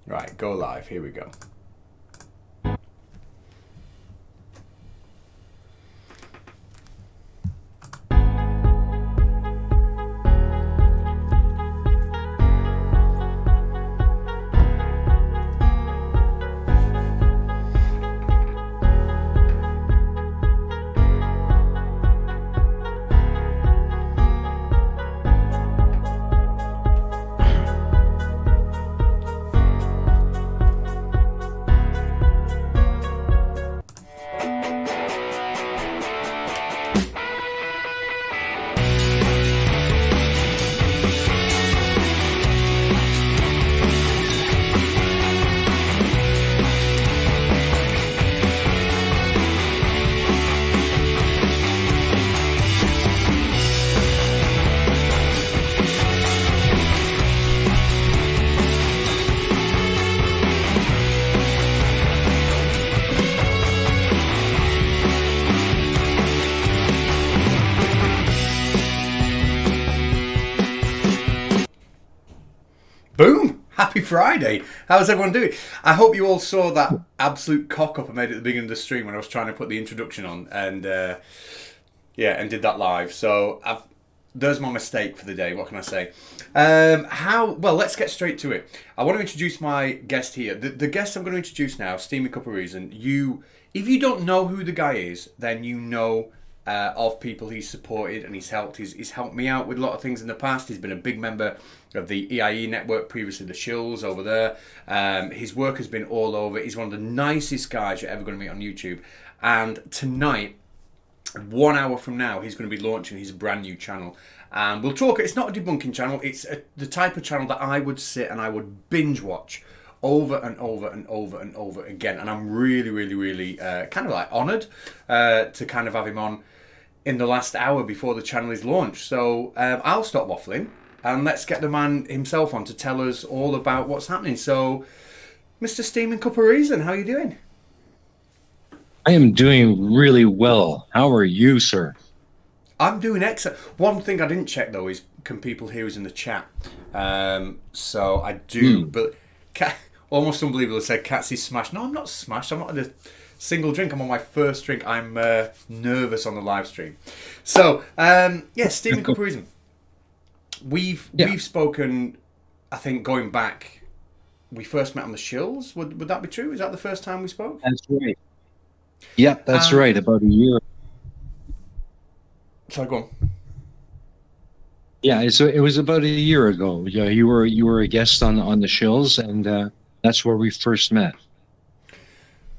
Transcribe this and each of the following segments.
Right, go live. Here we go. Boom! Happy Friday. How's everyone doing? I hope you all saw that absolute cock up I made at the beginning of the stream when I was trying to put the introduction on, and and did that live. So there's my mistake for the day. What can I say? Well, let's get straight to it. I want to introduce my guest here. The guest I'm going to introduce now, Steamy Cup of Reason. If you don't know who the guy is, then you know of people he's supported and he's helped. He's helped me out with a lot of things in the past. He's been a big member of the EIE network, previously the Shills over there. His work has been all over. He's one of the nicest guys you're ever going to meet on YouTube. And tonight, 1 hour from now, he's going to be launching his brand new channel. And we'll talk. It's not a debunking channel. It's the type of channel that I would sit and I would binge watch over and over and over and over again. And I'm really, really, really kind of like honoured to kind of have him on in the last hour before the channel is launched. So I'll stop waffling and let's get the man himself on to tell us all about what's happening. So, Mr. Steaming Cup of Reason, how are you doing? I am doing really well. How are you, sir? I'm doing excellent. One thing I didn't check though is can people hear us in the chat? So I do, but almost unbelievable. It said Catsy's smashed. No, I'm not smashed. I'm not had a single drink. I'm on my first drink. I'm nervous on the live stream. So Steaming Cup of Reason. We've spoken. I think going back, we first met on the Shills. Would that be true? Is that the first time we spoke? That's right. Yep, that's right. About a year. Sorry, go on. Yeah, so it was about a year ago. Yeah, you were a guest on the Shills, and that's where we first met.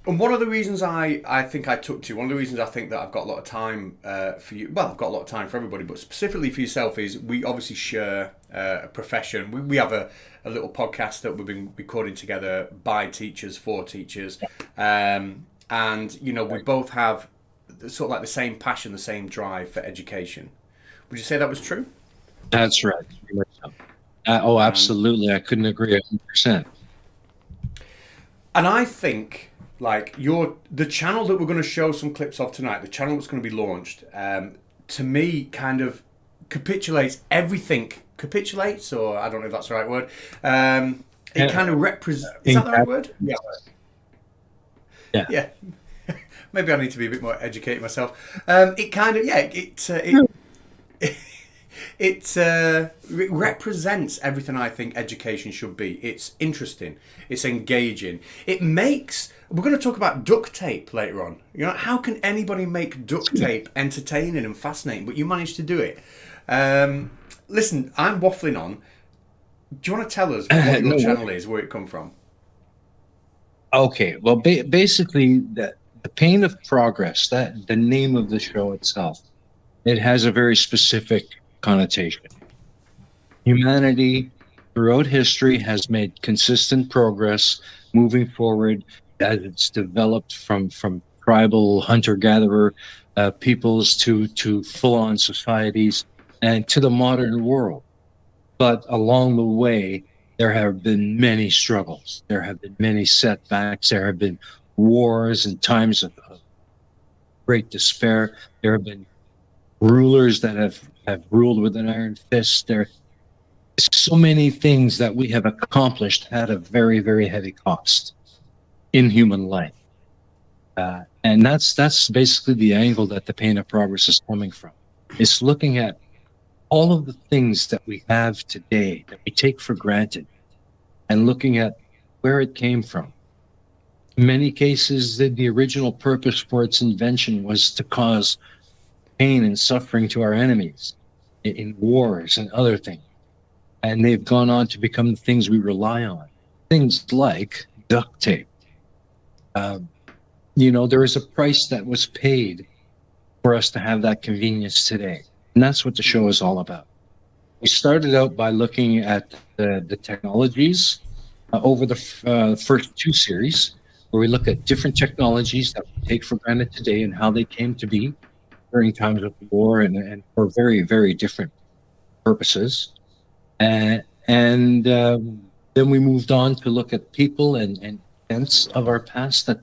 And one of the reasons I think I took to you, one of the reasons I think that I've got a lot of time for you, well, I've got a lot of time for everybody, but specifically for yourself, is we obviously share a profession. We have a little podcast that we've been recording together by teachers, for teachers. And, we both have sort of like the same passion, the same drive for education. Would you say that was true? That's right. Absolutely. I couldn't agree 100%. And I think... like the channel that we're going to show some clips of tonight, the channel that's going to be launched, to me kind of capitulates, or I don't know if that's the right word. It kind of represents. Is that the right word? Yeah. Maybe I need to be a bit more educated myself. It kind of it represents everything I think education should be. It's interesting. It's engaging. It makes... We're going to talk about duct tape later on. How can anybody make duct tape entertaining and fascinating? But you managed to do it. Listen, I'm waffling on. Do you want to tell us what your channel is, where it come from? Okay. Well, basically, the Pain of Progress, that the name of the show itself, it has a very specific connotation. Humanity throughout history has made consistent progress moving forward as it's developed from tribal hunter-gatherer peoples to full-on societies and to the modern world. But along the way, there have been many struggles. There have been many setbacks. There have been wars and times of great despair. There have been rulers that have ruled with an iron fist. so many things that we have accomplished at a very, very heavy cost in human life. And that's basically the angle that the Pain of Progress is coming from. It's looking at all of the things that we have today that we take for granted and looking at where it came from. In many cases, the original purpose for its invention was to cause pain and suffering to our enemies in wars and other things. And they've gone on to become the things we rely on. Things like duct tape. There is a price that was paid for us to have that convenience today. And that's what the show is all about. We started out by looking at the technologies over the first two series, where we look at different technologies that we take for granted today and how they came to be during times of war and for very, very different purposes. And then we moved on to look at people and events of our past that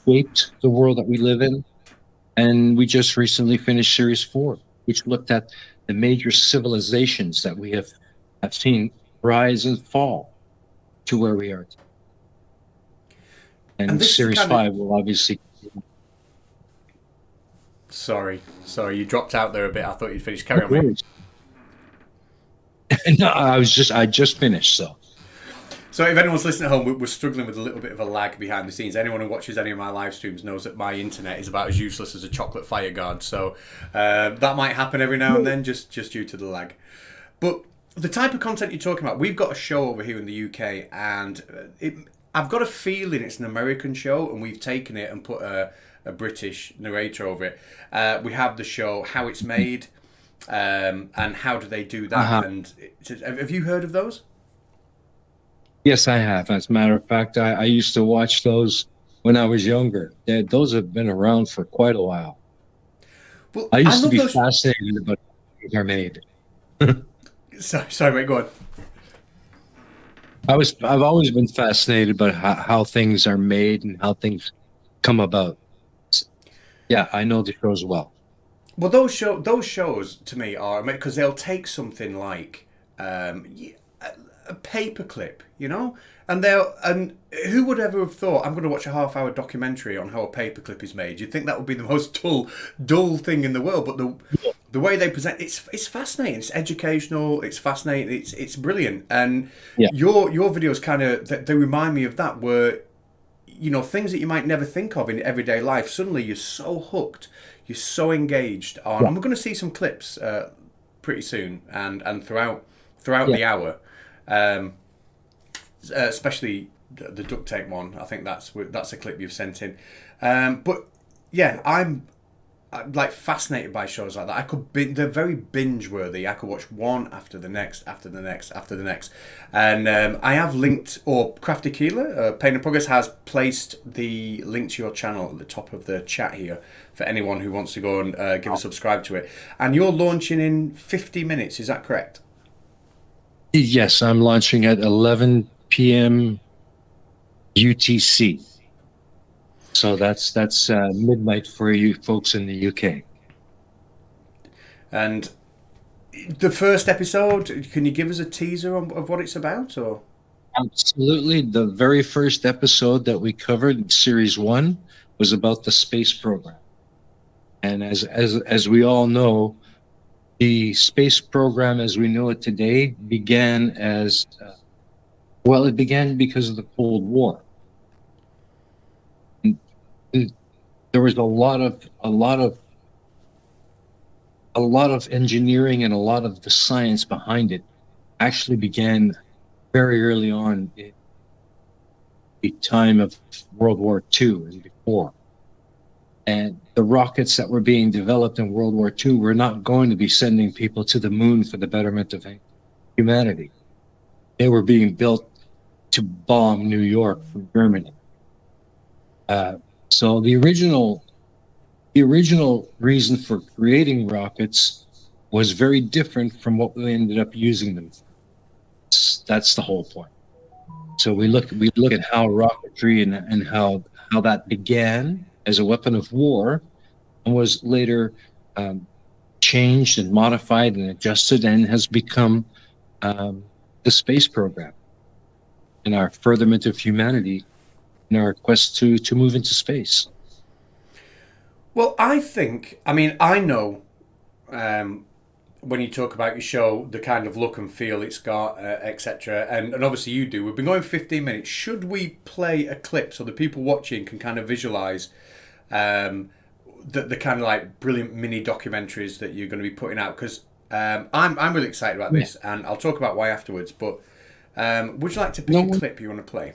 shaped the world that we live in. And we just recently finished Series 4, which looked at the major civilizations that we have seen rise and fall to where we are today. And Series 5 will obviously... Sorry, you dropped out there a bit. I thought you'd finished. Carry on, mate. No, I just finished, so. So if anyone's listening at home, we're struggling with a little bit of a lag behind the scenes. Anyone who watches any of my live streams knows that my internet is about as useless as a chocolate fire guard. So that might happen every now and then, just due to the lag. But the type of content you're talking about, we've got a show over here in the UK, and I've got a feeling it's an American show, and we've taken it and put a British narrator over it. We have the show How It's Made, and how do they do that? Uh-huh. And have you heard of those? Yes, I have. As a matter of fact, I used to watch those when I was younger. Those have been around for quite a while. Well, I used to be fascinated about how they're made. Sorry, mate, go on. I've always been fascinated about how things are made and how things come about. Yeah, I know the shows well. Well, those shows to me are, because they'll take something like a paperclip, and who would ever have thought I'm going to watch a half-hour documentary on how a paperclip is made? You'd think that would be the most dull thing in the world, but the way they present it's fascinating. It's educational. It's fascinating. It's brilliant. And your videos kind of they remind me of that, where things that you might never think of in everyday life. Suddenly you're so hooked. You're so engaged on. Yeah. And we're going to see some clips pretty soon and throughout the hour. Especially the duct tape one. I think that's a clip you've sent in. But yeah, I'm like fascinated by shows like that. They're very binge worthy. I could watch one after the next, after the next, after the next. And I have linked, or Crafty Keeler, Pain of Progress has placed the link to your channel at the top of the chat here for anyone who wants to go and give a subscribe to it. And you're launching in 50 minutes, is that correct? Yes, I'm launching at 11 p.m. UTC. So that's midnight for you folks in the UK. And the first episode, can you give us a teaser of what it's about? Or absolutely, the very first episode that we covered in Series 1 was about the space program. And as we all know, the space program as we know it today began it began because of the Cold War. There was a lot of engineering, and a lot of the science behind it actually began very early on in the time of World War II and before. And the rockets that were being developed in World War II were not going to be sending people to the moon for the betterment of humanity. They were being built to bomb New York from Germany. So the original reason for creating rockets was very different from what we ended up using them for. That's the whole point. So we look at how rocketry and how that began as a weapon of war and was later changed and modified and adjusted and has become the space program and our furtherment of humanity in our quest to move into space. Well, I know when you talk about your show, the kind of look and feel it's got, etc. And obviously you do. We've been going 15 minutes. Should we play a clip so the people watching can kind of visualise the kind of like brilliant mini documentaries that you're going to be putting out? Because I'm really excited about this, and I'll talk about why afterwards. But would you like to pick a clip you want to play?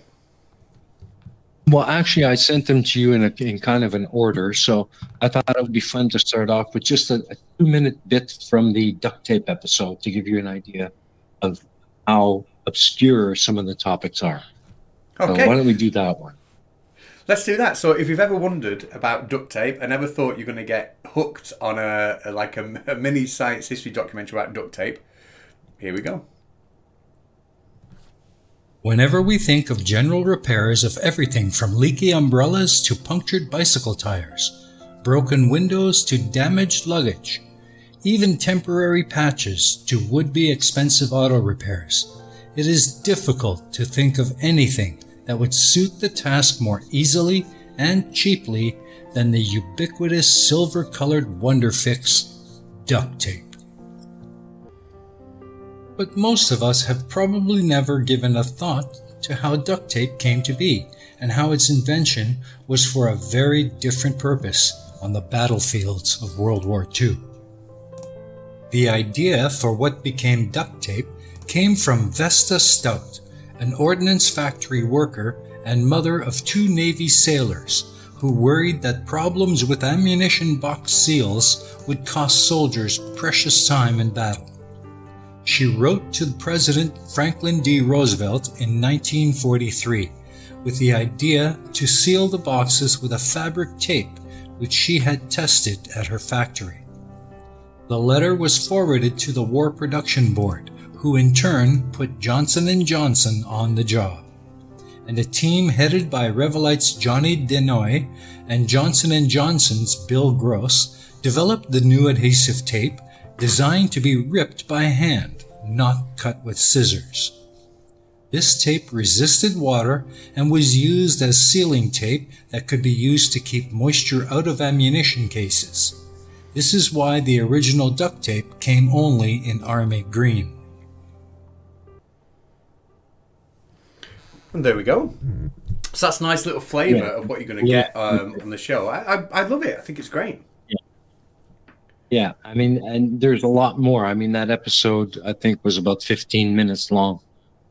Well, actually, I sent them to you in kind of an order, so I thought it would be fun to start off with just a 2-minute bit from the duct tape episode to give you an idea of how obscure some of the topics are. Okay. So why don't we do that one? Let's do that. So if you've ever wondered about duct tape and ever thought you're going to get hooked on a mini science history documentary about duct tape, here we go. Whenever we think of general repairs of everything from leaky umbrellas to punctured bicycle tires, broken windows to damaged luggage, even temporary patches to would-be expensive auto repairs, it is difficult to think of anything that would suit the task more easily and cheaply than the ubiquitous silver-colored wonder fix, duct tape. But most of us have probably never given a thought to how duct tape came to be and how its invention was for a very different purpose on the battlefields of World War II. The idea for what became duct tape came from Vesta Stout, an ordnance factory worker and mother of 2 Navy sailors who worried that problems with ammunition box seals would cost soldiers precious time in battle. She wrote to President Franklin D. Roosevelt in 1943 with the idea to seal the boxes with a fabric tape which she had tested at her factory. The letter was forwarded to the War Production Board, who in turn put Johnson & Johnson on the job. And a team headed by Revelites Johnny Denoy and Johnson & Johnson's Bill Gross developed the new adhesive tape designed to be ripped by hand, not cut with scissors. This tape resisted water and was used as sealing tape that could be used to keep moisture out of ammunition cases. This is why the original duct tape came only in army green. And there we go. So that's a nice little flavour of what you're going to get on the show. I love it. I think it's great. Yeah, I mean, and there's a lot more. I mean, that episode, I think, was about 15 minutes long.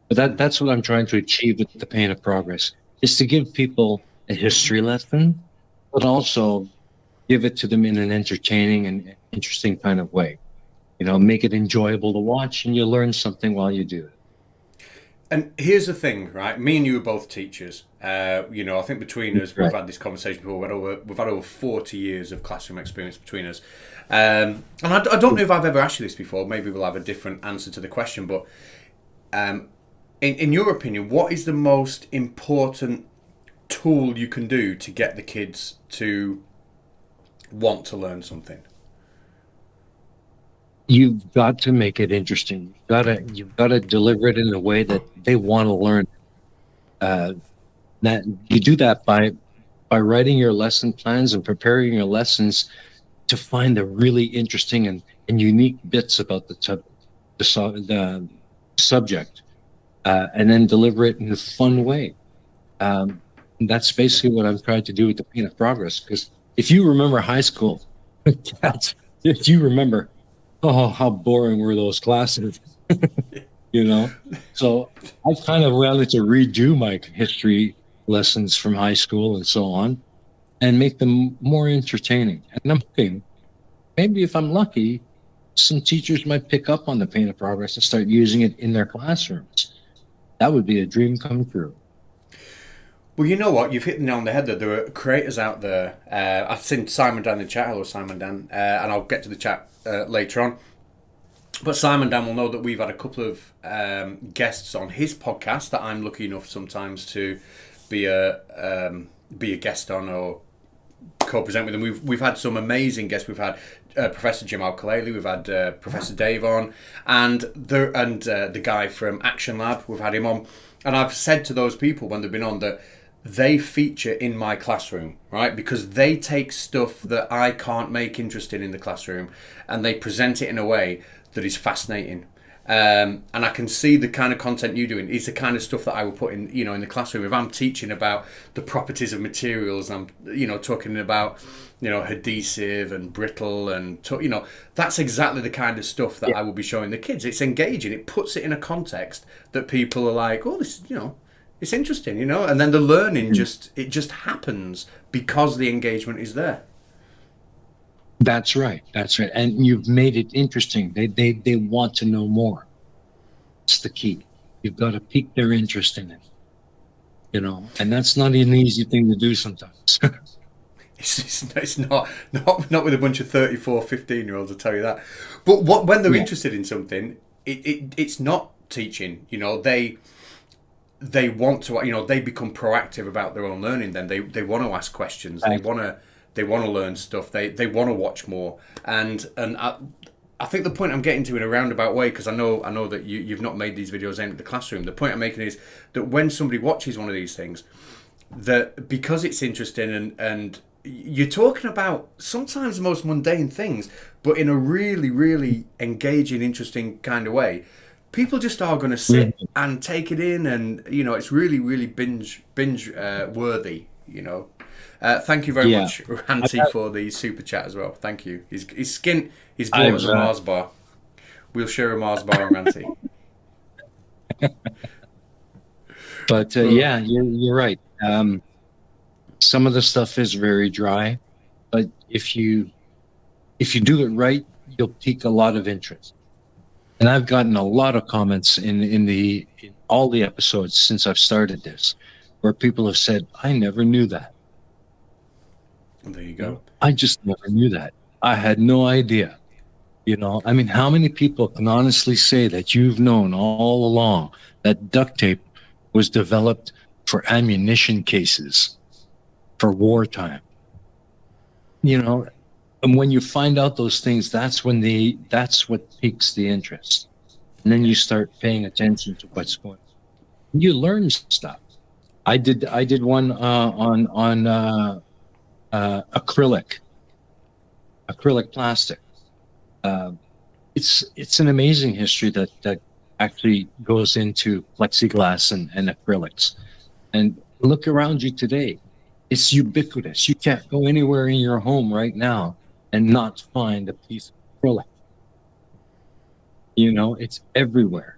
But that's what I'm trying to achieve with the Pain of Progress, is to give people a history lesson, but also give it to them in an entertaining and interesting kind of way. You know, make it enjoyable to watch, and you learn something while you do it. And here's the thing, right? Me and you are both teachers. I think between us, we've had this conversation before. We've had over 40 years of classroom experience between us. And I don't know if I've ever asked you this before. Maybe we'll have a different answer to the question. But in your opinion, what is the most important tool you can do to get the kids to want to learn something? You've got to make it interesting. You've got to deliver it in a way that they want to learn. That you do that by writing your lesson plans and preparing your lessons to find the really interesting and unique bits about the subject, and then deliver it in a fun way. And that's basically what I'm trying to do with the Pain of Progress. Because if you remember high school, if you remember, oh, how boring were those classes? You know? So I've kind of wanted to redo my history lessons from high school and so on and make them more entertaining. And I'm hoping, maybe if I'm lucky, some teachers might pick up on the Pain of Progress and start using it in their classrooms. That would be a dream come true. Well, you know what? You've hit the nail on the head there. There are creators out there. I've seen Simon Dan in the chat. Hello, Simon Dan. And I'll get to the chat later on. But Simon Dan will know that we've had a couple of guests on his podcast that I'm lucky enough sometimes to be a guest on or co-present with them. We've had some amazing guests. We've had Professor Jim Al-Khalili, we've had Professor Dave on, and the guy from Action Lab. We've had him on, and I've said to those people when they've been on that they feature in my classroom, right? Because they take stuff that I can't make interesting in the classroom, and they present it in a way that is fascinating. And I can see the kind of content you're doing is the kind of stuff that I will put in, in the classroom. If I'm teaching about the properties of materials, I'm, talking about, adhesive and brittle and, that's exactly the kind of stuff that I will be showing the kids. It's engaging. It puts it in a context that people are like, oh, this, it's interesting, and then the learning it just happens because the engagement is there. That's right. And you've made it interesting. They want to know more. It's the key. You've got to pique their interest in it. And that's not an easy thing to do sometimes. It's not with a bunch of 34, 15-year-olds, I'll tell you that. But when they're interested in something, it's not teaching. They want to, they become proactive about their own learning. Then they want to ask questions. Right. They want to learn stuff. They want to watch more. And I think the point I'm getting to in a roundabout way, because I know that you've not made these videos aimed at the classroom. The point I'm making is that when somebody watches one of these things, that because it's interesting and you're talking about sometimes the most mundane things, but in a really, really engaging, interesting kind of way, people just are going to sit and take it in, and it's really, really binge worthy. Thank you very much, Ranty, for the super chat as well. Thank you. His skin is bought as a Mars bar. We'll share a Mars bar on Ranty. But you're right. Some of the stuff is very dry, but if you do it right, you'll pique a lot of interest. And I've gotten a lot of comments in all the episodes since I've started this, where people have said, "I never knew that." There you go. I just never knew that. I had no idea. I mean, how many people can honestly say that you've known all along that duct tape was developed for ammunition cases for wartime? And when you find out those things, that's what piques the interest. And then you start paying attention to what's going on. You learn stuff. I did one on acrylic plastic. It's an amazing history that actually goes into plexiglass and acrylics. And look around you today. It's ubiquitous. You can't go anywhere in your home right now and not find a piece of acrylic. It's everywhere.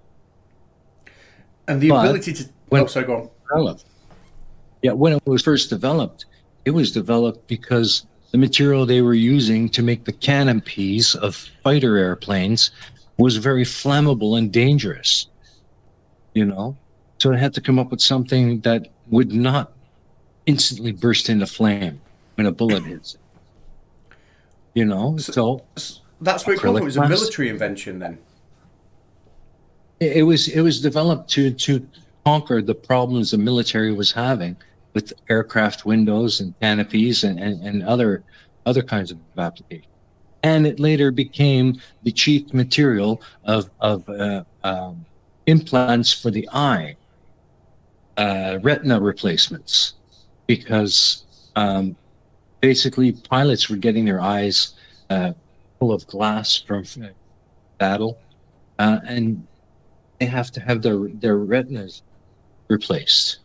And the ability to... When go on. When it was first developed, it was developed because the material they were using to make the canopies of fighter airplanes was very flammable and dangerous. So it had to come up with something that would not instantly burst into flame when a bullet hits it. So that's where it comes from. It was a military invention then. It was developed to conquer the problems the military was having with aircraft windows and canopies and other kinds of applications. And it later became the chief material of implants for the eye, retina replacements, because basically pilots were getting their eyes full of glass from battle, and they have to have their retinas replaced.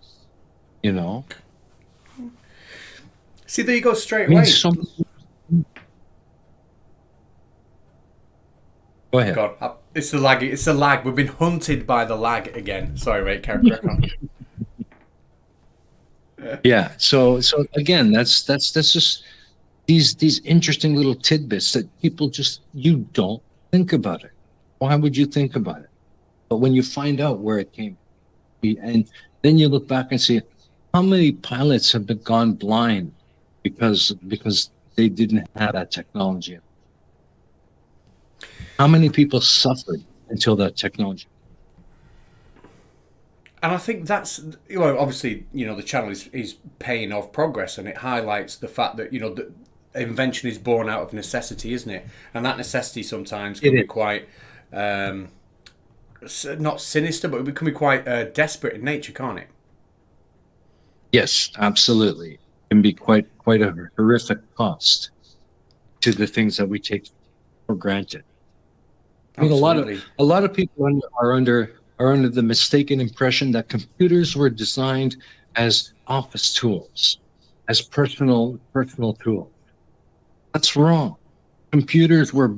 See, there you go straight away. Go ahead. God, it's the lag. It's the lag. We've been hunted by the lag again. Sorry, mate. Carry on. Yeah. So again, that's just these interesting little tidbits that people you don't think about it. Why would you think about it? But when you find out where it came, and then you look back and see how many pilots have gone blind because they didn't have that technology. How many people suffered until that technology? And I think that's, well, obviously, the channel is paying off progress, and it highlights the fact that, that invention is born out of necessity, isn't it? And that necessity sometimes can be quite, not sinister, but it can be quite desperate in nature, can't it? Yes, absolutely. It can be quite a horrific cost to the things that we take for granted. I mean, Absolutely. a lot of people are under the mistaken impression that computers were designed as office tools, as personal tools. That's wrong. Computers were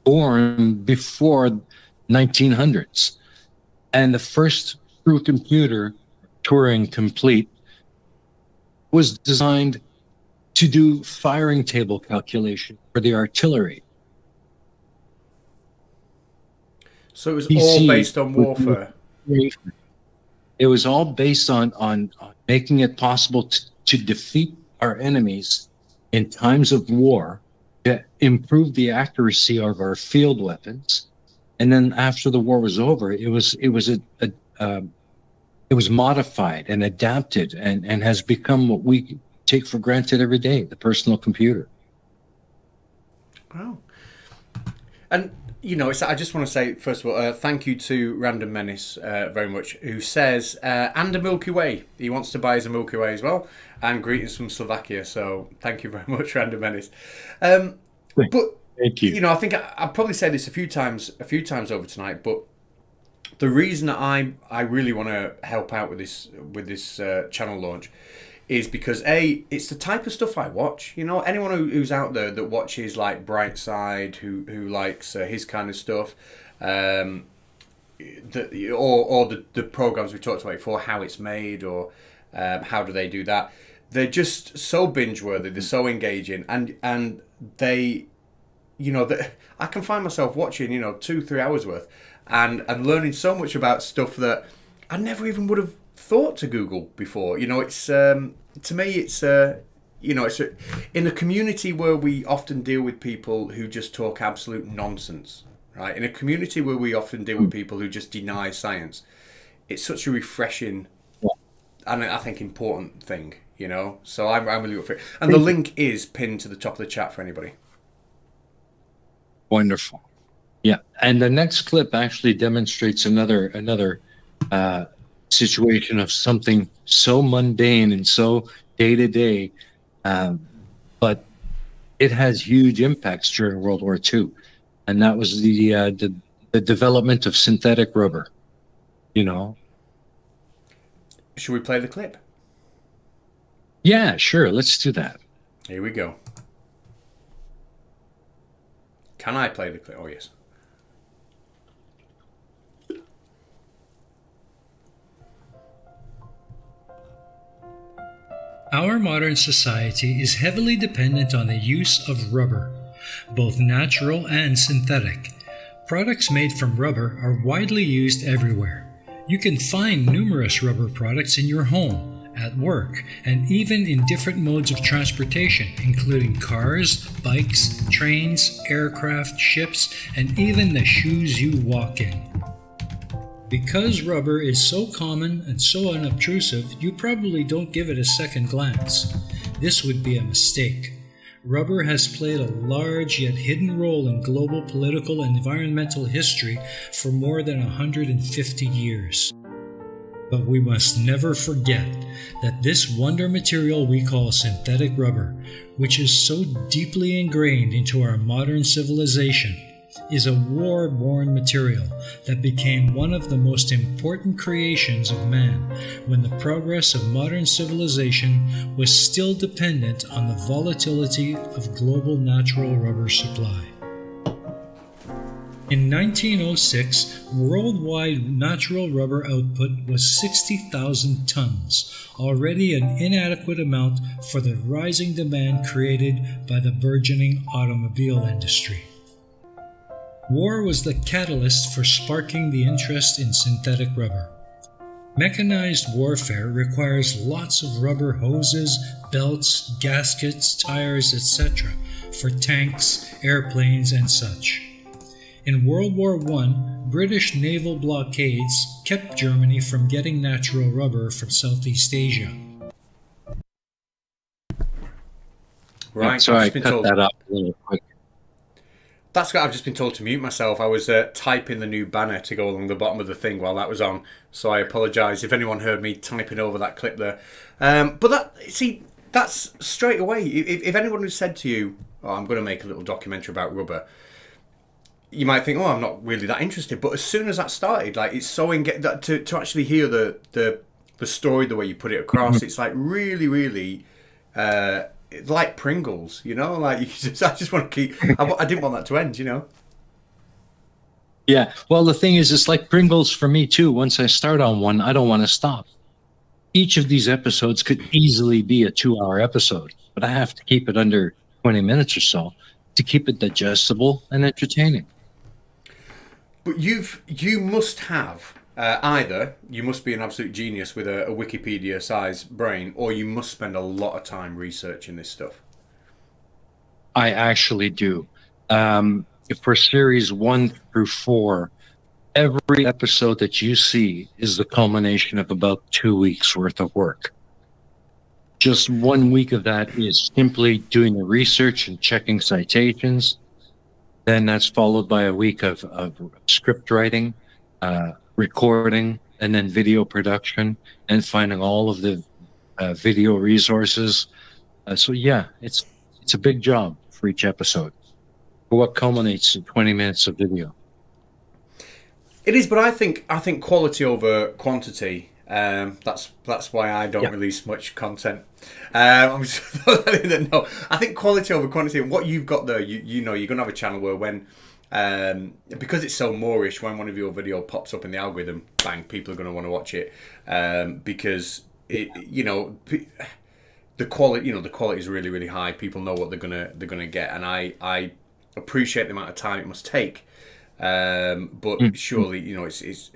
born before 1900s, and the first true computer, Turing complete, was designed to do firing table calculation for the artillery. So it was PC all based on warfare. It was all based on making it possible to defeat our enemies in times of war, to improve the accuracy of our field weapons, and then after the war was over, it was modified and adapted and has become what we take for granted every day, the personal computer. Wow. And, I just want to say, first of all, thank you to Random Menace very much, who says, and a Milky Way. He wants to buy us a Milky Way as well. And greetings from Slovakia. So thank you very much, Random Menace. But, Thank you. I think I've probably said this a few times over tonight, but the reason that I really want to help out with this channel launch is because it's the type of stuff I watch. Anyone who's out there that watches like Brightside, who likes his kind of stuff, or the programs we talked about before, how it's made, or how do they do that? They're just so binge worthy. They're so engaging, and they, I can find myself watching 2-3 hours worth, and learning so much about stuff that I never even would have thought to Google before. It's to me, it's it's in a community where we often deal with people who just talk absolute nonsense, right? In a community where we often deal with people who just deny science, it's such a refreshing and I think important thing, So I'm really up for it. And the link is pinned to the top of the chat for anybody. Wonderful. Yeah, and the next clip actually demonstrates another situation of something so mundane and so day to day, but it has huge impacts during World War II, and that was the development of synthetic rubber. Should we play the clip? Yeah, sure. Let's do that. Here we go. Can I play the clip? Oh yes. Our modern society is heavily dependent on the use of rubber, both natural and synthetic. Products made from rubber are widely used everywhere. You can find numerous rubber products in your home, at work, and even in different modes of transportation, including cars, bikes, trains, aircraft, ships, and even the shoes you walk in. Because rubber is so common and so unobtrusive, you probably don't give it a second glance. This would be a mistake. Rubber has played a large yet hidden role in global political and environmental history for more than 150 years. But we must never forget that this wonder material we call synthetic rubber, which is so deeply ingrained into our modern civilization, is a war-born material that became one of the most important creations of man when the progress of modern civilization was still dependent on the volatility of global natural rubber supply. In 1906, worldwide natural rubber output was 60,000 tons, already an inadequate amount for the rising demand created by the burgeoning automobile industry. War was the catalyst for sparking the interest in synthetic rubber. Mechanized warfare requires lots of rubber hoses, belts, gaskets, tires, etc. for tanks, airplanes, and such. In World War I, British naval blockades kept Germany from getting natural rubber from Southeast Asia. Right. So I've I just been cut told. that up a little quick. That's what I've just been told to mute myself. I was typing the new banner to go along the bottom of the thing while that was on, so I apologise if anyone heard me typing over that clip there. But that's straight away. If anyone had said to you, "Oh, I'm going to make a little documentary about rubber," you might think, "Oh, I'm not really that interested." But as soon as that started, like it's so to actually hear the story, the way you put it across, it's like really, really. Like Pringles, you know, like I just want to keep. I didn't want that to end, you know. Yeah. Well, the thing is, it's like Pringles for me too. Once I start on one, I don't want to stop. Each of these episodes could easily be a 2-hour episode, but I have to keep it under 20 minutes or so to keep it digestible and entertaining. But you must have either you must be an absolute genius with a Wikipedia size brain, or you must spend a lot of time researching this stuff. I actually do. For series 1 through 4, every episode that you see is the culmination of about 2 weeks worth of work. Just 1 week of that is simply doing the research and checking citations. Then that's followed by a week of script writing, recording, and then video production, and finding all of the video resources. So yeah, it's a big job for each episode, for what culminates in 20 minutes of video. It is, but I think quality over quantity. That's why I don't release much content. I'm just no. I think quality over quantity. And what you've got there, you know, you're gonna have a channel where when because it's so Moorish, when one of your video pops up in the algorithm, bang, people are gonna want to watch it because it, you know. The quality is really, really high. People know what they're gonna get, and I appreciate the amount of time it must take. But surely, you know, it's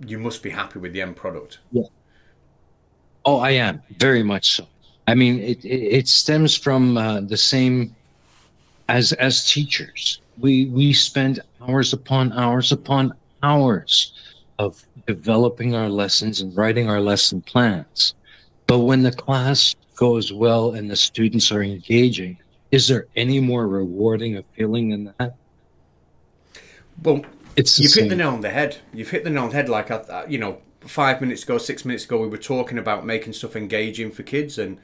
you must be happy with the end product. Yeah. Oh, I am very much so. I mean, it stems from the same as teachers. We spend hours upon hours upon hours of developing our lessons and writing our lesson plans. But when the class goes well and the students are engaging, is there any more rewarding a feeling than that? Well, It's you've hit the nail on the head. You've hit the nail on the head. Like, you know, 5 minutes ago, 6 minutes ago, we were talking about making stuff engaging for kids, and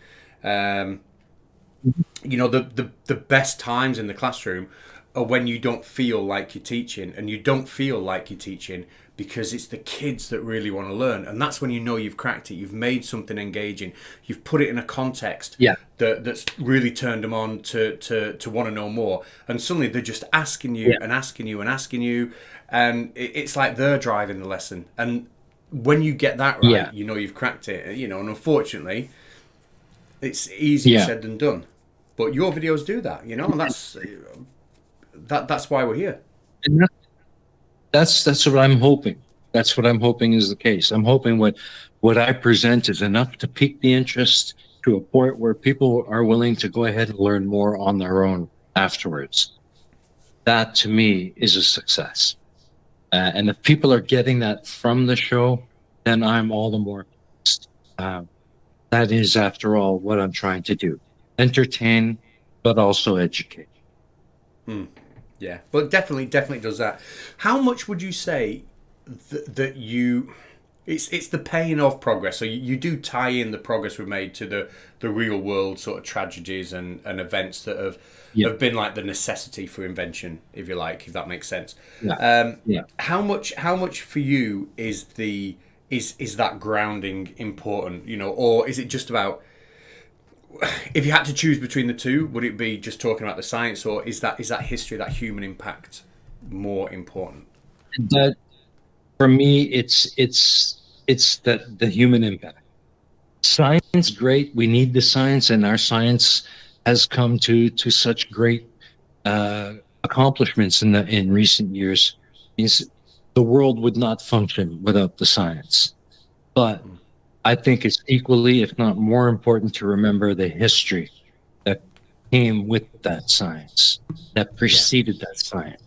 you know, the best times in the classroom are when you don't feel like you're teaching, and you don't feel like you're teaching because it's the kids that really want to learn, and that's when you know you've cracked it. You've made something engaging. You've put it in a context that's really turned them on to want to know more, and suddenly they're just asking you and asking you and asking you, and it's like they're driving the lesson. And when you get that right, you know you've cracked it. You know, and unfortunately, it's easier said than done. But your videos do that, you know, and that's why we're here. And that's what I'm hoping. That's what I'm hoping is the case. I'm hoping what I present is enough to pique the interest to a point where people are willing to go ahead and learn more on their own afterwards. That to me is a success. And if people are getting that from the show, then I'm all the more pleased. That is, after all, what I'm trying to do. Entertain, but also educate. Yeah, well, definitely does that. How much would you say that you... It's the pain of progress. So you do tie in the progress we've made to the real world sort of tragedies and events that have been like the necessity for invention, if you like, if that makes sense. How much for you is that grounding important, you know, or is it just about, if you had to choose between the two, would it be just talking about the science, or is that history, that human impact, more important? That for me, it's the human impact. Science, great. We need the science, and our science has come to such great accomplishments in recent years. The world would not function without the science. But I think it's equally, if not more important, to remember the history that came with that science, that preceded that science,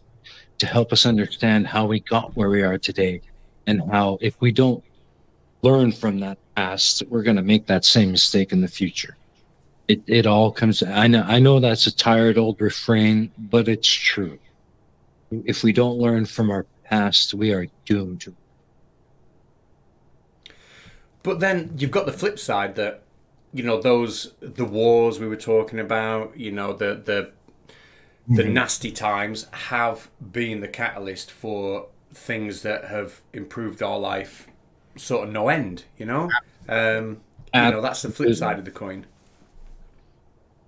to help us understand how we got where we are today, and how if we don't learn from that past, we're going to make that same mistake in the future. It all comes. I know that's a tired old refrain, but it's true. If we don't learn from our past, we are doomed. But then you've got the flip side that, the wars we were talking about, the nasty times have been the catalyst for things that have improved our life sort of no end, that's the flip side of the coin.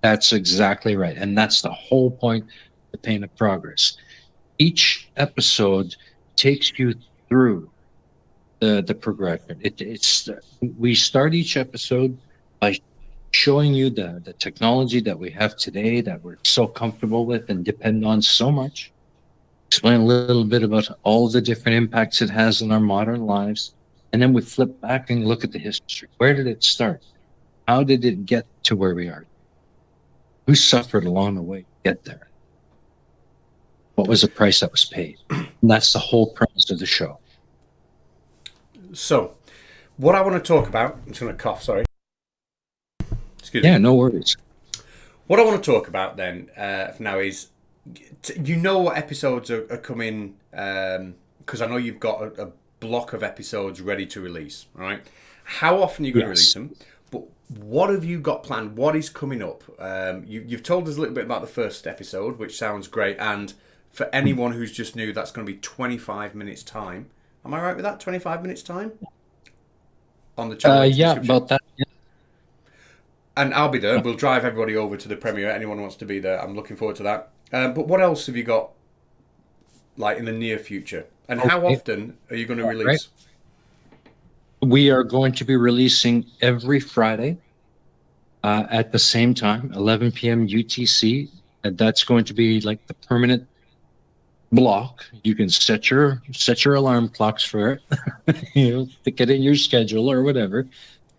That's exactly right. And that's the whole point of the Pain of Progress. Each episode takes you through the progression. We start each episode by showing you the technology that we have today that we're so comfortable with and depend on so much. Explain a little bit about all the different impacts it has in our modern lives. And then we flip back and look at the history. Where did it start? How did it get to where we are? Who suffered along the way to get there? What was the price that was paid? And that's the whole premise of the show. So, what I want to talk about, I'm just going to cough, sorry. Excuse me. Yeah, no worries. What I want to talk about then for now is, what episodes are coming, because I know you've got a block of episodes ready to release, right? How often are you going to release them? But what have you got planned? What is coming up? You've told us a little bit about the first episode, which sounds great. And for anyone who's just new, that's going to be 25 minutes time. Am I right with that? 25 minutes time? On the channel. Yeah, about that. Yeah. And I'll be there. We'll drive everybody over to the premiere. Anyone who wants to be there, I'm looking forward to that. But what else have you got, like, in the near future? And how often are you going to release? Right. We are going to be releasing every Friday at the same time, 11 p.m. UTC. And that's going to be like the permanent block. You can set your alarm clocks for it, stick it in your schedule or whatever.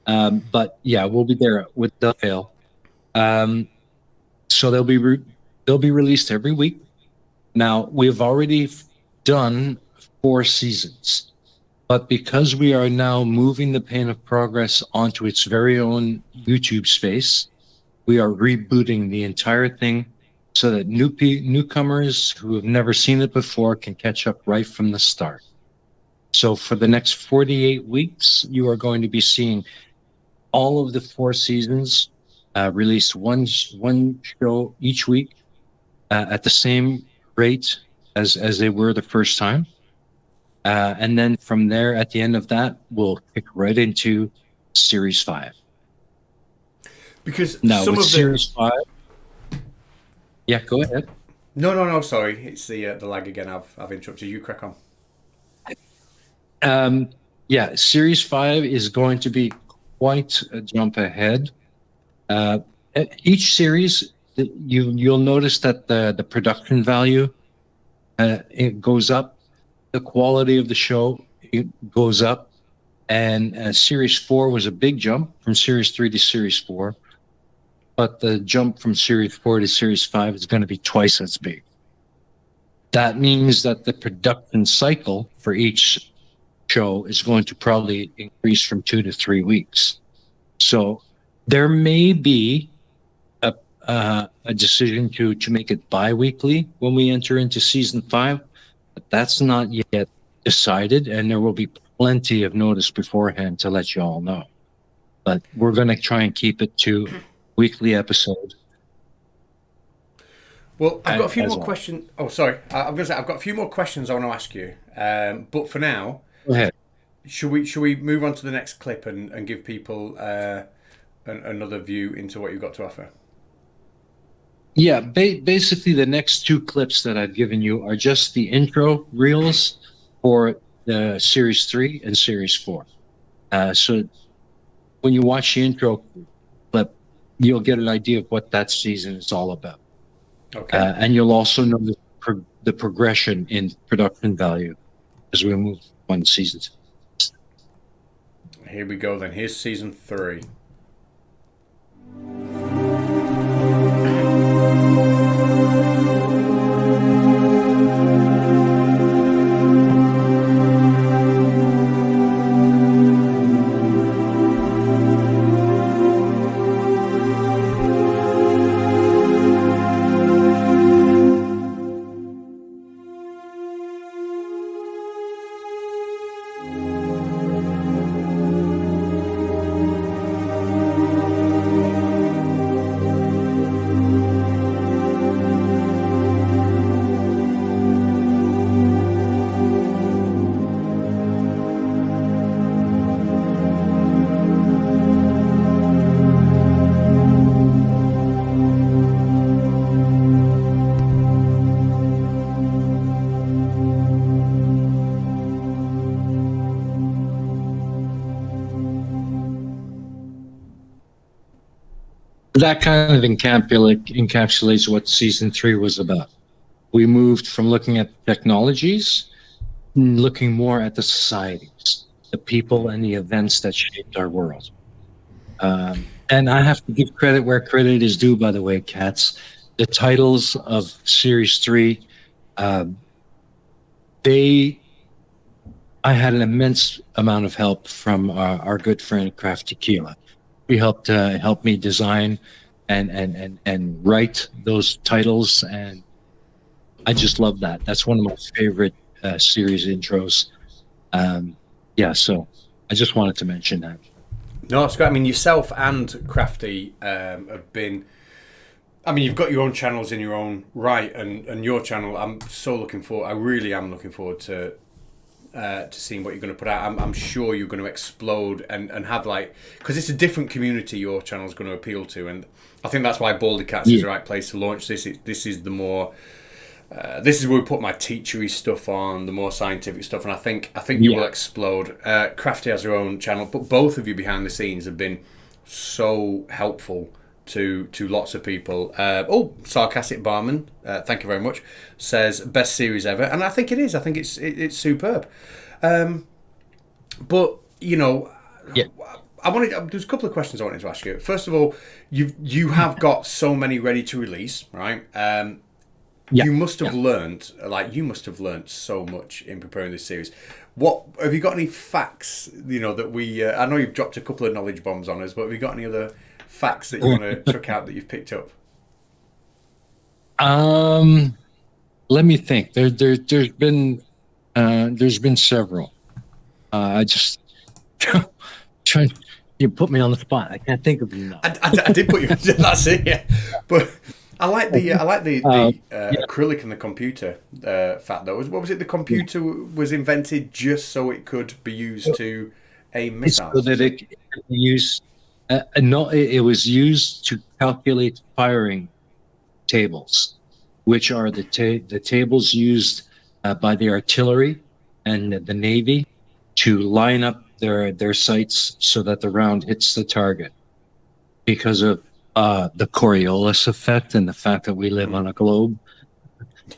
But yeah, we'll be there without fail. So they'll be released every week. Now, we've already done 4 seasons, but because we are now moving the Pain of Progress onto its very own YouTube space, we are rebooting the entire thing so that newcomers who have never seen it before can catch up right from the start. So for the next 48 weeks, you are going to be seeing all of the 4 seasons release one show each week at the same rate as they were the first time. And then from there, at the end of that, we'll kick right into Series 5. Because now, with Series 5... Yeah, go ahead. No, sorry. It's the lag again. I've interrupted you. Crack on. Yeah, Series 5 is going to be quite a jump ahead. Each series, you'll notice that the production value it goes up. The quality of the show it goes up, and Series 4 was a big jump from Series 3 to Series 4, but the jump from Series 4 to Series 5 is going to be twice as big. That means that the production cycle for each show is going to probably increase from 2 to 3 weeks. So there may be a decision to make it bi-weekly when we enter into Season 5, but that's not yet decided, and there will be plenty of notice beforehand to let you all know. But we're going to try and keep it to weekly episode. Well, I've got a few more questions. Oh, sorry. I'm going to say I've got a few more questions I want to ask you. But for now, go ahead. Should we move on to the next clip and give people another view into what you've got to offer? Yeah, basically the next 2 clips that I've given you are just the intro reels for the Series 3 and Series 4. So when you watch the intro clip, you'll get an idea of what that season is all about. Okay. And you'll also know the progression in production value as we move on to Season 2. Here we go then. Here's Season 3. That kind of encapsulates what season 3 was about. We moved from looking at technologies, looking more at the societies, the people and the events that shaped our world. And I have to give credit where credit is due, by the way, Cats. The titles of Series 3, I had an immense amount of help from our good friend Craft Tequila. He helped me design and write those titles, and I just love that. That's one of my favorite series intros. So I just wanted to mention that. No, it's great. I mean, yourself and Crafty have been. I mean, you've got your own channels in your own right, and your channel. I'm so looking forward. I really am looking forward to seeing what you're going to put out. I'm sure you're going to explode and have because it's a different community your channel is going to appeal to, and I think that's why Baldy Cats is the right place to launch this. This is the more. This is where we put my teachery stuff on, the more scientific stuff, and I think you will explode. Crafty has her own channel, but both of you behind the scenes have been so helpful to lots of people. Sarcastic Barman, thank you very much, says best series ever, and I think it is. I think it's superb. But there's a couple of questions I wanted to ask you. First of all, you have got so many ready to release, right? You must have learned so much in preparing this series. What have you got any facts? That we. I know you've dropped a couple of knowledge bombs on us, but have you got any other facts that you want to chuck out that you've picked up? Let me think. There's been several. I just trying. You put me on the spot. I can't think of them now. I did put you. That's it. Yeah, but. I like the acrylic and the computer fact though. What was it? The computer was invented just so it could be used to aim missiles. So that it could be used. It was used to calculate firing tables, which are the tables used by the artillery and the Navy to line up their sights so that the round hits the target. Because of the Coriolis effect and the fact that we live on a globe.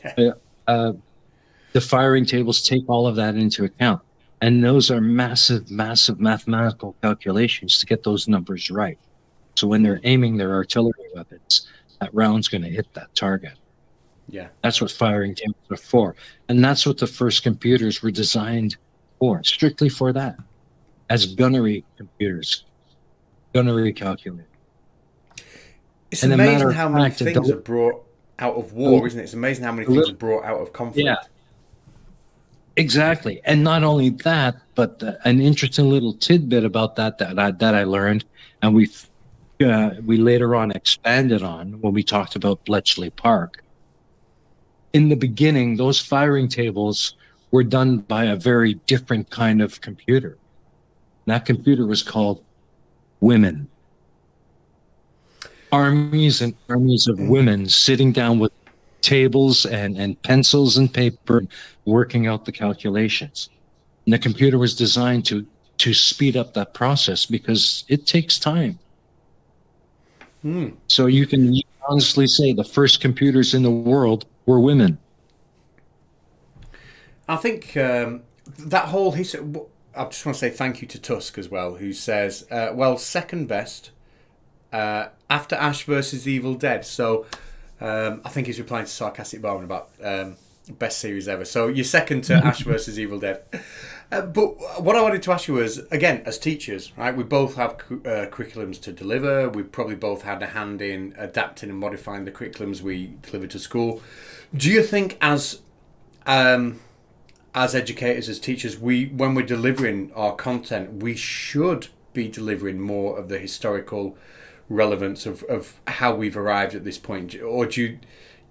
The firing tables take all of that into account. And those are massive, massive mathematical calculations to get those numbers right. So when they're aiming their artillery weapons, that round's going to hit that target. Yeah. That's what firing tables are for. And that's what the first computers were designed for, strictly for that, as gunnery computers, gunnery calculators. It's amazing how many things are brought out of war, isn't it? It's amazing how many things are brought out of conflict. Yeah, exactly. And not only that, but an interesting little tidbit about that I learned, and we later on expanded on when we talked about Bletchley Park. In the beginning, those firing tables were done by a very different kind of computer. That computer was called women. Armies and armies of women sitting down with tables and pencils and paper, working out the calculations. And the computer was designed to speed up that process because it takes time. So you can honestly say the first computers in the world were women. I think that whole history. I just want to say thank you to Tusk as well, who says, second best after Ash versus Evil Dead. So I think he's replying to Sarcastic Barman about best series ever. So you're second to Ash versus Evil Dead. But what I wanted to ask you was, again, as teachers, right? We both have curriculums to deliver. We've probably both had a hand in adapting and modifying the curriculums we deliver to school. Do you think as educators, as teachers, when we're delivering our content, we should be delivering more of the historical relevance of how we've arrived at this point? Or do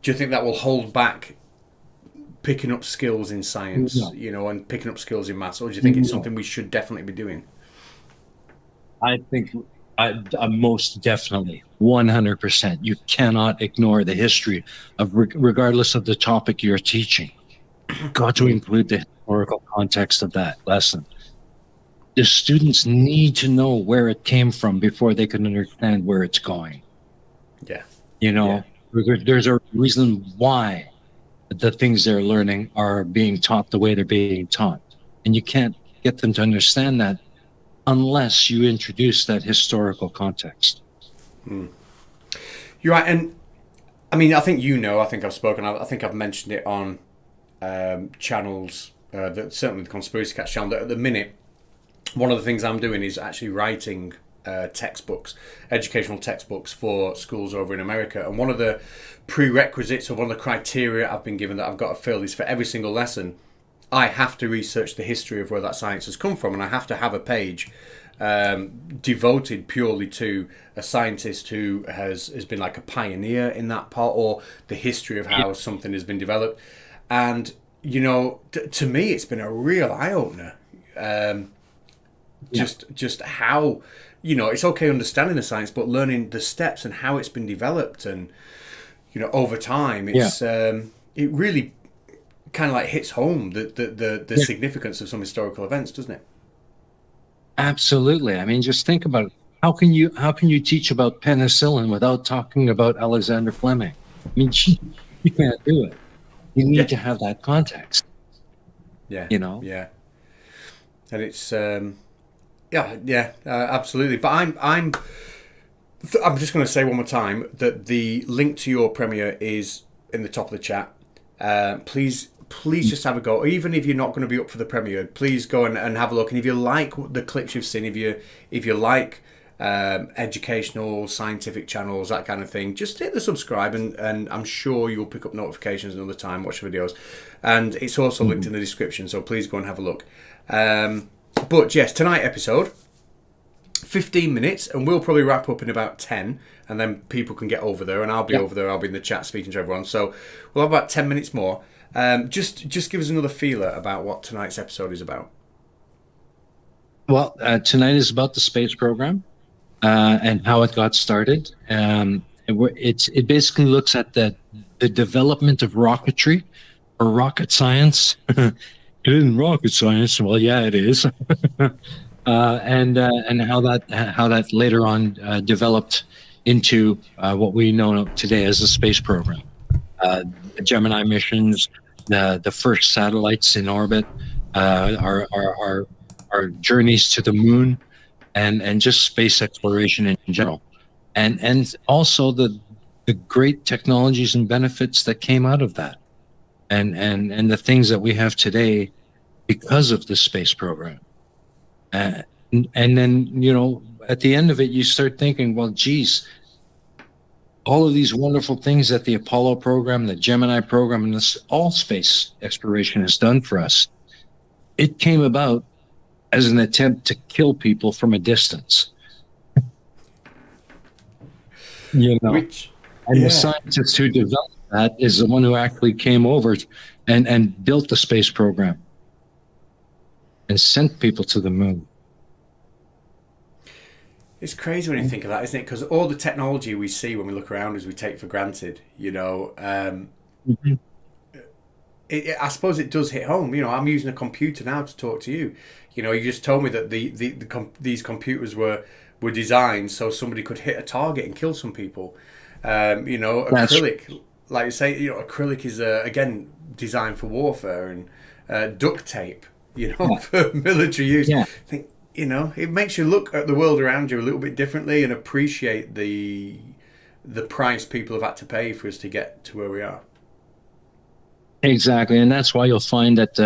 you think that will hold back picking up skills in science, and picking up skills in maths? Or do you think it's something we should definitely be doing? I think most definitely, 100%. You cannot ignore the history of, regardless of the topic you're teaching. Got to include the historical context of that lesson. The students need to know where it came from before they can understand where it's going. Yeah. You know, Yeah. there's a reason why the things they're learning are being taught the way they're being taught. And you can't get them to understand that unless you introduce that historical context. You're right. And I mean, I think I think I've spoken, I think I've mentioned it on channels, that certainly the Conspiracy Cats channel, that at the minute, one of the things I'm doing is actually writing textbooks, educational textbooks for schools over in America. And one of the prerequisites, or one of the criteria I've been given that I've got to fill, is for every single lesson, I have to research the history of where that science has come from, and I have to have a page devoted purely to a scientist who has been like a pioneer in that part, or the history of how something has been developed. And you know, to me, it's been a real eye opener. Just how, you know, it's okay understanding the science, but learning the steps and how it's been developed, and you know, over time, it's it really kind of like hits home the significance of some historical events, doesn't it? Absolutely. I mean, just think about it. How can you teach about penicillin without talking about Alexander Fleming? I mean, you can't do it. You need to have that context. Yeah. You know? Yeah. And it's absolutely. But I'm just going to say one more time that the link to your premiere is in the top of the chat. Please just have a go. Even if you're not going to be up for the premiere, please go and have a look. And if you like the clips you've seen, if you like educational, scientific channels, that kind of thing, just hit the subscribe, and I'm sure you'll pick up notifications another time, watch the videos. And it's also linked in the description, so please go and have a look. But yes, tonight episode, 15 minutes, and we'll probably wrap up in about 10, and then people can get over there, and I'll be over there, I'll be in the chat speaking to everyone. So we'll have about 10 minutes more. Just give us another feeler about what tonight's episode is about. Well, tonight is about the space program and how it got started. It basically looks at the development of rocketry or rocket science. It isn't rocket science. Well, yeah, it is. And how that later on developed into what we know today as the space program. The Gemini missions, the first satellites in orbit, our journeys to the moon, and just space exploration in general, and also the great technologies and benefits that came out of that, and the things that we have today because of the space program. And then, you know, at the end of it, you start thinking, well, geez, all of these wonderful things that the Apollo program, the Gemini program, and all space exploration has done for us, it came about as an attempt to kill people from a distance. You know, the scientist who developed that is the one who actually came over and built the space program and sent people to the moon. It's crazy when you think of that, isn't it? Because all the technology we see when we look around us, we take for granted. You know, I suppose it does hit home. You know, I'm using a computer now to talk to you. You know, you just told me that these computers were designed so somebody could hit a target and kill some people. You know, acrylic, like you say, you know, acrylic is again designed for warfare, and duct tape, you know, for military use. I think, you know, it makes you look at the world around you a little bit differently and appreciate the price people have had to pay for us to get to where we are. Exactly, and that's why you'll find that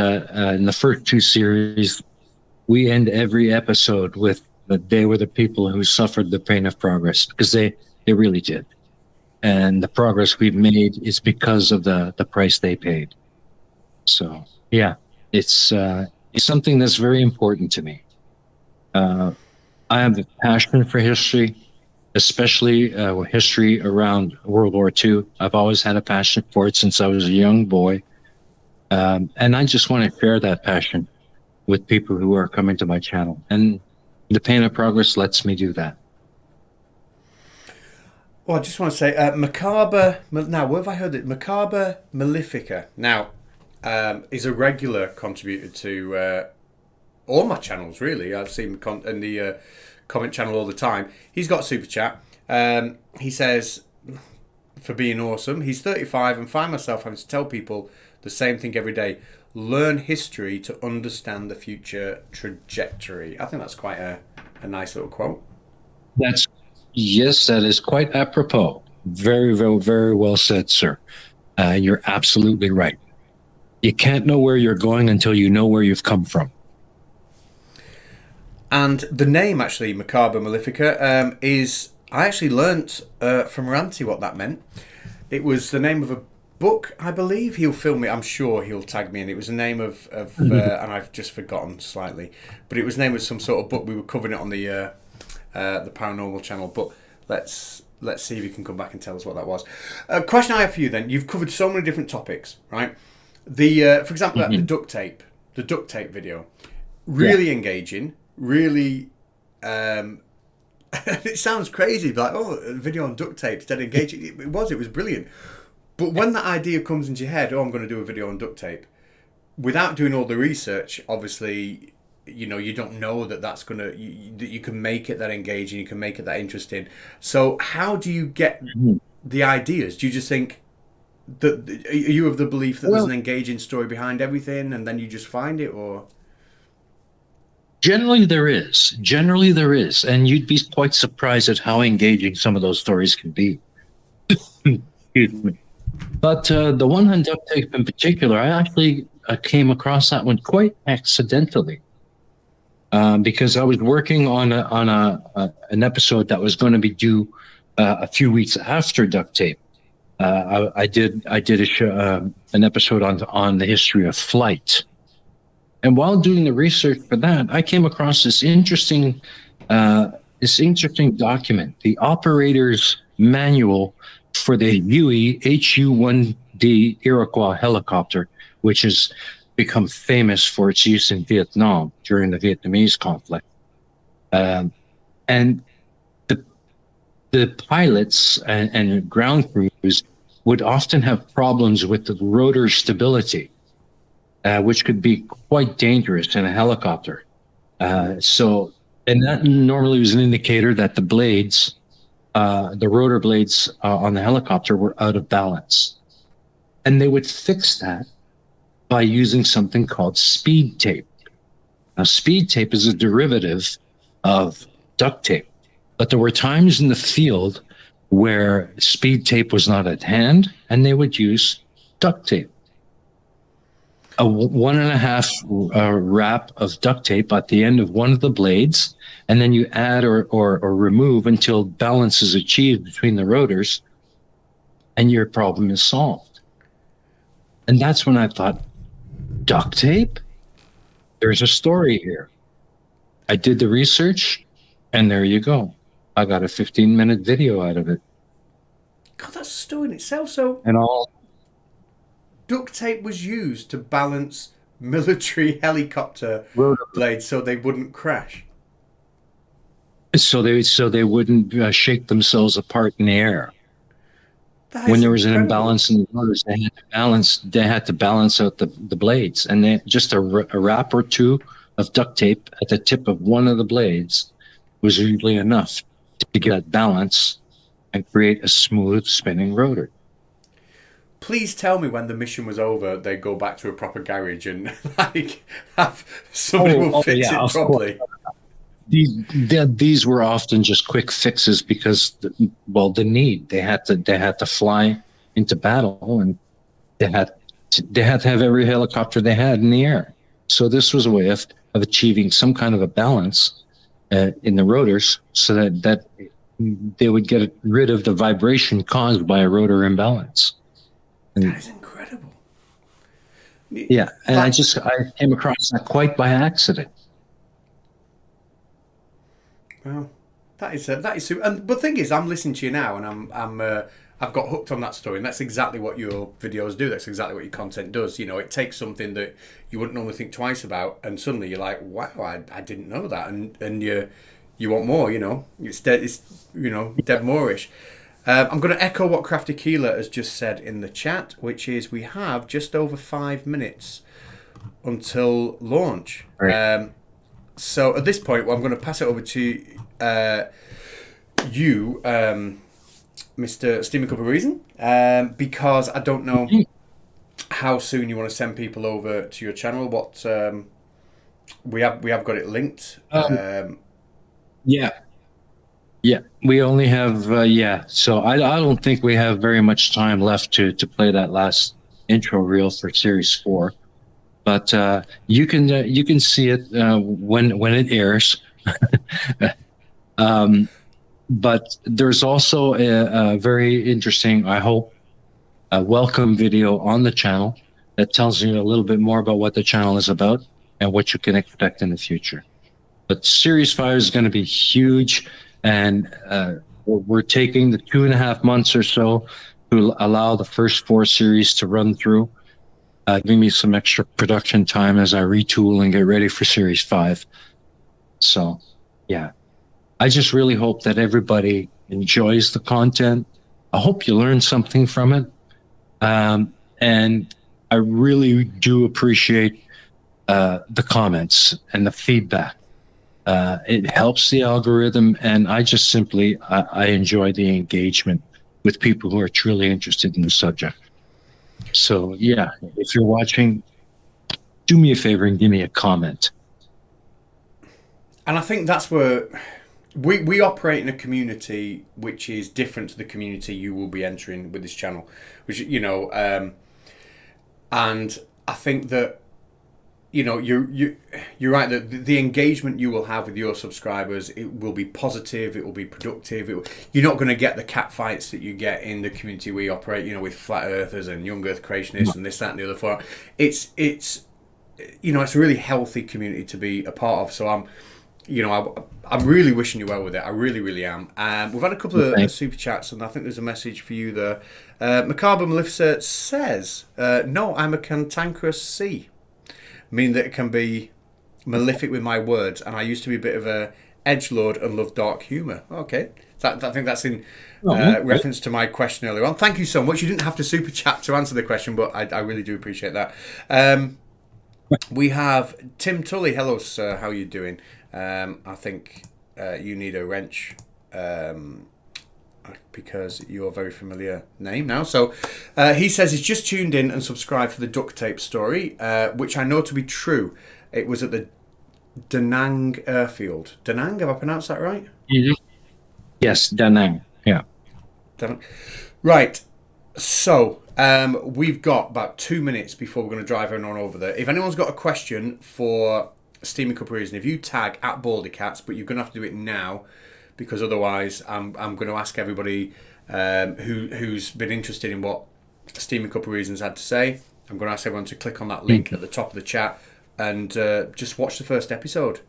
in the first two series, we end every episode with that they were the people who suffered the pain of progress, because they really did. And the progress we've made is because of the price they paid. So, yeah, it's something that's very important to me. I have a passion for history, especially history around World War II. I've always had a passion for it since I was a young boy. And I just want to share that passion with people who are coming to my channel. And the Pain of Progress lets me do that. Well, I just want to say, Macabre, now, where have I heard it? Macabre Malefica. Now, is a regular contributor to all my channels, really. I've seen him in the comment channel all the time. He's got a super chat. He says, for being awesome. He's 35 and find myself having to tell people the same thing every day. Learn history to understand the future trajectory. I think that's quite a nice little quote. Yes, that is quite apropos. Very, very, very well said, sir. You're absolutely right. You can't know where you're going until you know where you've come from. And the name, actually, Macabre Malefica, is... I actually learnt from Ranty what that meant. It was the name of a book, I believe. He'll film it. I'm sure he'll tag me in. It was the name of and I've just forgotten slightly. But it was the name of some sort of book. We were covering it on the Paranormal channel. But let's see if you can come back and tell us what that was. A question I have for you then. You've covered so many different topics, right? For example, the duct tape video. Really engaging. Really... it sounds crazy, like, oh, a video on duct tape, dead engaging. It was brilliant. But when that idea comes into your head, oh, I'm going to do a video on duct tape, without doing all the research, obviously, you know, you don't know that that's going to, that you can make it that engaging, you can make it that interesting. So how do you get the ideas? Do you just think that, are you of the belief that there's an engaging story behind everything and then you just find it, or? Generally there is. And you'd be quite surprised at how engaging some of those stories can be. Excuse me. But the one on duct tape in particular, I actually came across that one quite accidentally, because I was working on an episode that was going to be due a few weeks after duct tape. I did an episode on the history of flight, and while doing the research for that, I came across this interesting document, the operator's manual for the Huey HU-1D Iroquois helicopter, which has become famous for its use in Vietnam during the Vietnamese conflict. And the pilots and ground crews would often have problems with the rotor stability, which could be quite dangerous in a helicopter. And that normally was an indicator that the blades, the rotor blades on the helicopter were out of balance. And they would fix that by using something called speed tape. Now, speed tape is a derivative of duct tape, but there were times in the field where speed tape was not at hand, and they would use duct tape. A 1.5 wrap of duct tape at the end of one of the blades, and then you add or remove until balance is achieved between the rotors, and your problem is solved. And that's when I thought, duct tape? There's a story here. I did the research, and there you go. I got a 15-minute video out of it. God, that's a story in itself. So, and all duct tape was used to balance military helicopter blades so they wouldn't crash. So they wouldn't shake themselves apart in the air. When there was an imbalance in the rotors, they had to balance out the blades, and just a wrap or two of duct tape at the tip of one of the blades was usually enough to get that balance and create a smooth spinning rotor. Please tell me when the mission was over, they go back to a proper garage and like have somebody will fix it properly. These were often just quick fixes because, the need. They had to fly into battle, and they had to have every helicopter they had in the air. So this was a way of achieving some kind of a balance in the rotors, so that they would get rid of the vibration caused by a rotor imbalance. And, that is incredible. Yeah, and I came across that quite by accident. Well, that is super. And but the thing is, I'm listening to you now, and I've got hooked on that story, and that's exactly what your videos do. That's exactly what your content does. You know, it takes something that you wouldn't normally think twice about, and suddenly you're like, wow, I didn't know that, and you want more. You know, it's dead Moorish. I'm going to echo what Crafty Keeler has just said in the chat, which is we have just over 5 minutes until launch. Right. So at this point, I'm going to pass it over to you, Mr. Steaming Cup of Reason, because I don't know how soon you want to send people over to your channel. What we have got it linked. Yeah. Yeah, we only have So I don't think we have very much time left to play that last intro reel for Series 4, but you can see it when it airs. But there's also a very interesting, I hope, a welcome video on the channel that tells you a little bit more about what the channel is about and what you can expect in the future. But Series 5 is going to be huge, and we're taking the 2.5 months or so to allow the first 4 series to run through, giving me some extra production time as I retool and get ready for Series 5. So, yeah. I just really hope that everybody enjoys the content. I hope you learn something from it. And I really do appreciate the comments and the feedback. It helps the algorithm, and I just simply I enjoy the engagement with people who are truly interested in the subject. So yeah, if you're watching, do me a favor and give me a comment. And I think that's where we operate in a community which is different to the community you will be entering with this channel, which and I think that you're right that the engagement you will have with your subscribers, it will be positive, it will be productive. You're not going to get the cat fights that you get in the community we operate, with flat earthers and young earth creationists and this, that, and the other. For it's a really healthy community to be a part of. So I'm really wishing you well with it. I really, really am. We've had a couple of super chats, and I think there's a message for you there. Macabre Maleficent says, "No, I'm a cantankerous sea." Mean that it can be malefic with my words, and I used to be a bit of a edgelord and love dark humour. Okay, I think that's in reference to my question earlier on. Thank you so much. You didn't have to super chat to answer the question, but I really do appreciate that. We have Tim Tully. Hello, sir. How are you doing? I think you need a wrench because you're a very familiar name now. So he says he's just tuned in and subscribed for the duct tape story, which I know to be true. It was at the Da Nang airfield. Da Nang, have I pronounced that right? Mm-hmm. Yes, Da Nang. Yeah. Right. So we've got about 2 minutes before we're going to drive everyone over there. If anyone's got a question for Steaming Cup of Reason, if you tag at Baldycats, but you're going to have to do it now, because otherwise I'm going to ask everybody who's been interested in what Steaming Cup of Reasons had to say. I'm going to ask everyone to click on that link at the top of the chat and just watch the first episode.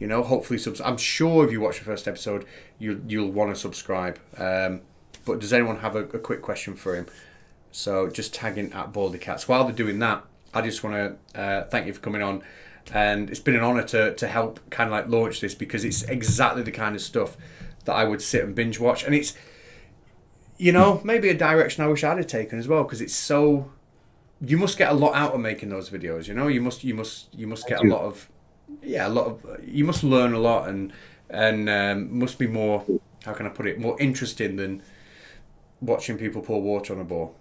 Hopefully I'm sure if you watch the first episode, you'll want to subscribe. But does anyone have a quick question for him? So just tagging at Baldycats. While they're doing that, I just want to thank you for coming on. And it's been an honour to help kind of like launch this, because it's exactly the kind of stuff that I would sit and binge watch. And it's, maybe a direction I wish I'd have taken as well, because it's so, you must get a lot out of making those videos. You must get a lot of, you must learn a lot and must be more, how can I put it, more interesting than watching people pour water on a ball.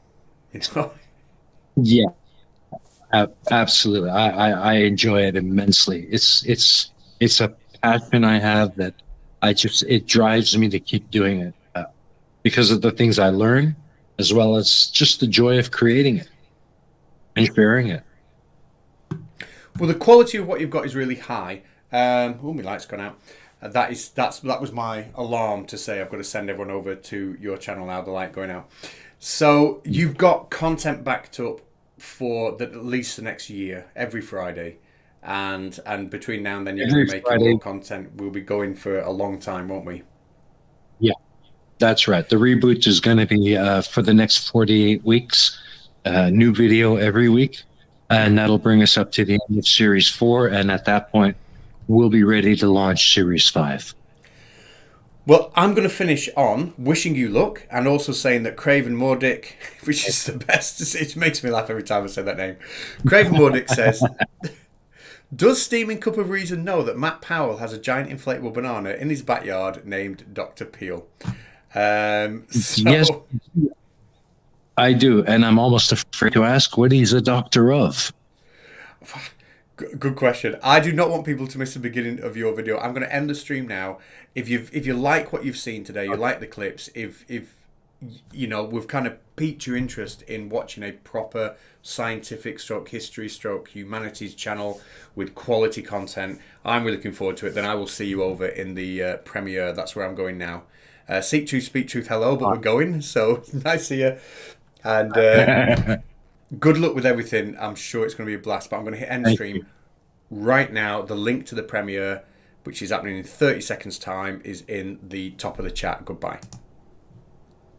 Yeah. Absolutely, I enjoy it immensely. It's a passion I have that it drives me to keep doing it because of the things I learn, as well as just the joy of creating it and sharing it. Well, the quality of what you've got is really high. My light's gone out. That was my alarm to say I've got to send everyone over to your channel now. The light going out. So you've got content backed up for at least the next year, every Friday, and between now and then you're going to make more content. We'll be going for a long time, won't we? Yeah, that's right. The reboot is going to be for the next 48 weeks, new video every week, and that'll bring us up to the end of Series 4, and at that point we'll be ready to launch Series 5. Well, I'm going to finish on wishing you luck and also saying that Craven Mordick, which is the best, it makes me laugh every time I say that name. Craven Mordick says, does Steaming Cup of Reason know that Matt Powell has a giant inflatable banana in his backyard named Dr. Peel? So, Yes, I do, and I'm almost afraid to ask what he's a doctor of. good question. I do not want people to miss the beginning of your video. I'm going to end the stream now. If you like what you've seen today, you like the clips, if you know we've kind of piqued your interest in watching a proper scientific stroke history stroke humanities channel with quality content, I'm really looking forward to it. Then I will see you over in the premiere. That's where I'm going now. Seek truth, speak truth. Hello, but we're going. So nice to see you. And good luck with everything. I'm sure it's going to be a blast. But I'm going to hit end stream right now. The link to the premiere, which is happening in 30 seconds time, is in the top of the chat. Goodbye.